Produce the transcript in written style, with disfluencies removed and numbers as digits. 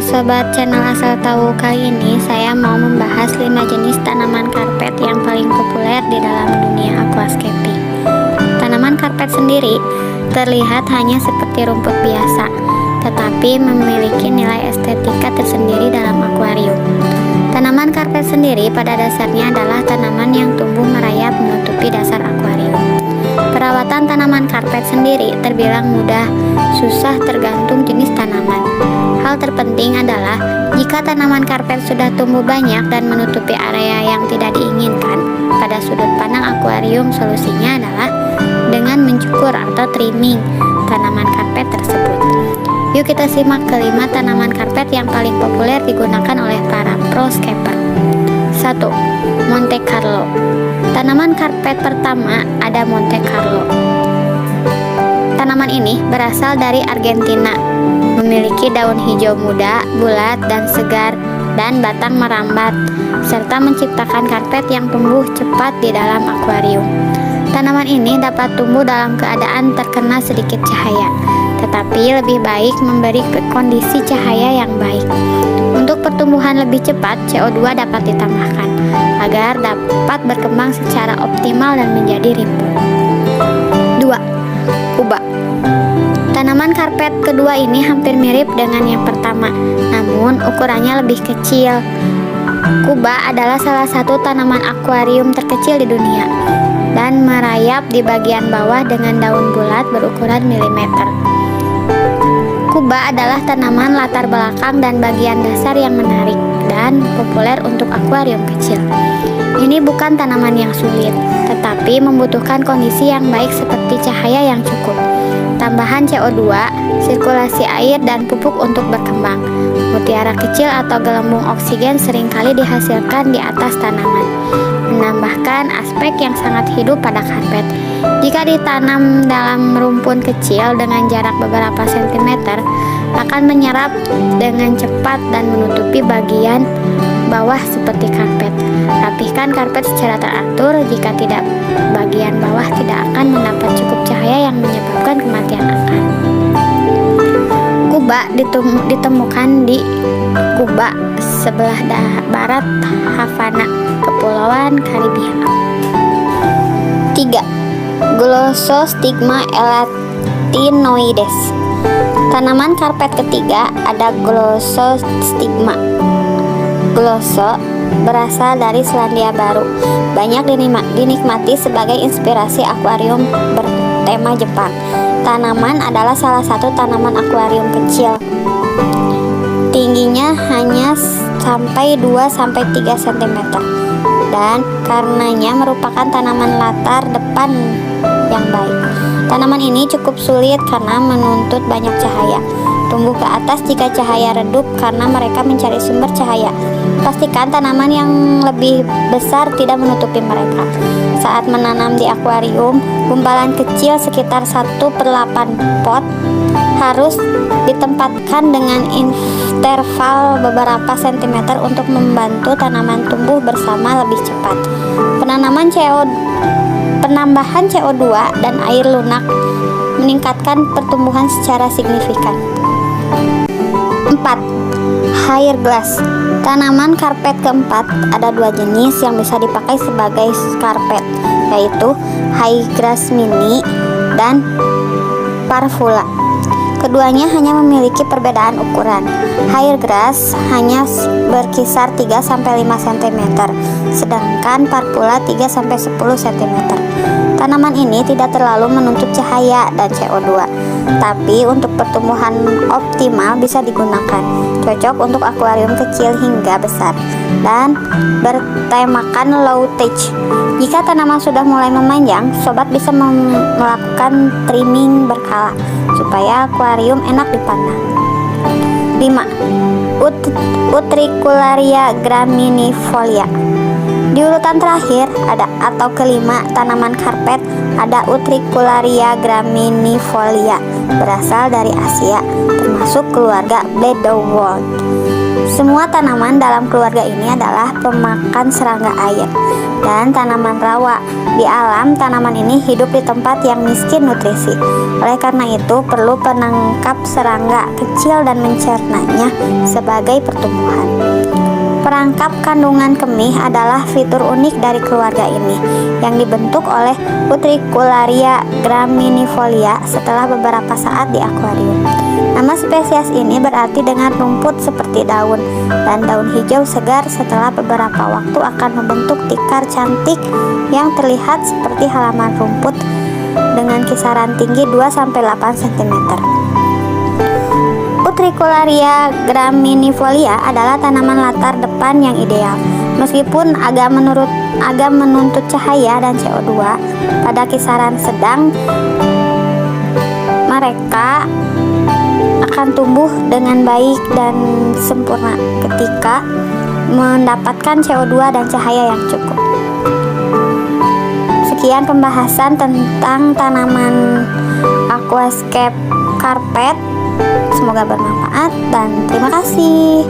sobat channel asal tahu, kali ini saya mau membahas 5 jenis tanaman karpet yang paling populer di dalam dunia aquascaping. Tanaman karpet sendiri terlihat hanya seperti rumput biasa, tetapi memiliki nilai estetika tersendiri dalam akuarium. Tanaman karpet sendiri pada dasarnya adalah tanaman yang tumbuh merayap menutupi dasar akuarium. Perawatan tanaman karpet sendiri terbilang mudah, susah tergantung jenis tanaman. Hal terpenting adalah jika tanaman karpet sudah tumbuh banyak dan menutupi area yang tidak diinginkan pada sudut pandang akuarium, solusinya adalah dengan mencukur atau trimming tanaman karpet tersebut. Yuk kita simak kelima tanaman karpet yang paling populer digunakan oleh para pro scaper. 1. Monte Carlo. Tanaman karpet pertama ada Monte Carlo. Tanaman ini berasal dari Argentina, memiliki daun hijau muda, bulat dan segar, dan batang merambat, serta menciptakan karpet yang tumbuh cepat di dalam akuarium. Tanaman ini dapat tumbuh dalam keadaan terkena sedikit cahaya, tetapi lebih baik memberi kondisi cahaya yang baik. Untuk pertumbuhan lebih cepat, CO2 dapat ditambahkan agar dapat berkembang secara optimal dan menjadi rimbun. 2. Kuba. Tanaman karpet kedua ini hampir mirip dengan yang pertama, namun ukurannya lebih kecil. Kuba adalah salah satu tanaman akuarium terkecil di dunia dan merayap di bagian bawah dengan daun bulat berukuran milimeter. Kuba adalah tanaman latar belakang dan bagian dasar yang menarik dan populer untuk akuarium kecil. Ini bukan tanaman yang sulit, tetapi membutuhkan kondisi yang baik seperti cahaya yang cukup, tambahan CO2, sirkulasi air, dan pupuk untuk berkembang. Mutiara kecil atau gelembung oksigen seringkali dihasilkan di atas tanaman, menambahkan aspek yang sangat hidup pada karpet. Jika ditanam dalam rumpun kecil dengan jarak beberapa sentimeter, akan menyerap dengan cepat dan menutupi bagian bawah seperti karpet. Rapihkan karpet secara teratur, jika tidak, bagian bawah tidak akan mendapat cukup cahaya yang menyebabkan kematian akar. Kuba ditemukan di Kuba, sebelah barat Havana, Kepulauan Karibia. 3. Glossostigma elatinoides. Tanaman karpet ketiga ada Glossostigma. Glosso berasal dari Selandia Baru, banyak dinikmati sebagai inspirasi akuarium bertema Jepang. Tanaman adalah salah satu tanaman akuarium kecil. Tingginya hanya sampai 2-3 cm dan karenanya merupakan tanaman latar depan yang baik. Tanaman ini cukup sulit karena menuntut banyak cahaya. Tumbuh ke atas jika cahaya redup karena mereka mencari sumber cahaya. Pastikan tanaman yang lebih besar tidak menutupi mereka. Saat menanam di akuarium, gumpalan kecil sekitar 1/8 pot harus ditempatkan dengan interval beberapa sentimeter untuk membantu tanaman tumbuh bersama lebih cepat. Penambahan CO2 dan air lunak meningkatkan pertumbuhan secara signifikan. 4. Hair glass. Tanaman karpet keempat ada 2 jenis yang bisa dipakai sebagai karpet, yaitu Hair glass mini dan Parvula. Keduanya hanya memiliki perbedaan ukuran. Hair glass hanya berkisar 3-5 cm, sedangkan Parvula 3-10 cm. Tanaman ini tidak terlalu menuntut cahaya dan CO2, tapi untuk pertumbuhan optimal bisa digunakan. Cocok untuk akuarium kecil hingga besar dan bertemakan low tech. Jika tanaman sudah mulai memanjang, sobat bisa melakukan trimming berkala supaya akuarium enak dipandang. 5. Utricularia graminifolia. Di urutan terakhir atau kelima tanaman karpet ada Utricularia graminifolia, berasal dari Asia, termasuk keluarga Bledowwood. Semua tanaman dalam keluarga ini adalah pemakan serangga air dan tanaman rawa. Di alam, tanaman ini hidup di tempat yang miskin nutrisi. Oleh karena itu, perlu penangkap serangga kecil dan mencernanya sebagai pertumbuhan. Perangkap kandungan kemih adalah fitur unik dari keluarga ini yang dibentuk oleh Utricularia graminifolia setelah beberapa saat di akuarium. Nama spesies ini berarti dengan rumput seperti daun, dan daun hijau segar setelah beberapa waktu akan membentuk tikar cantik yang terlihat seperti halaman rumput dengan kisaran tinggi 2-8 cm. Utricularia graminifolia adalah tanaman latar depan yang ideal. Meskipun agak menuntut cahaya dan CO2 pada kisaran sedang, mereka akan tumbuh dengan baik dan sempurna ketika mendapatkan CO2 dan cahaya yang cukup. Sekian pembahasan tentang tanaman aquascape carpet. Semoga bermanfaat dan terima kasih.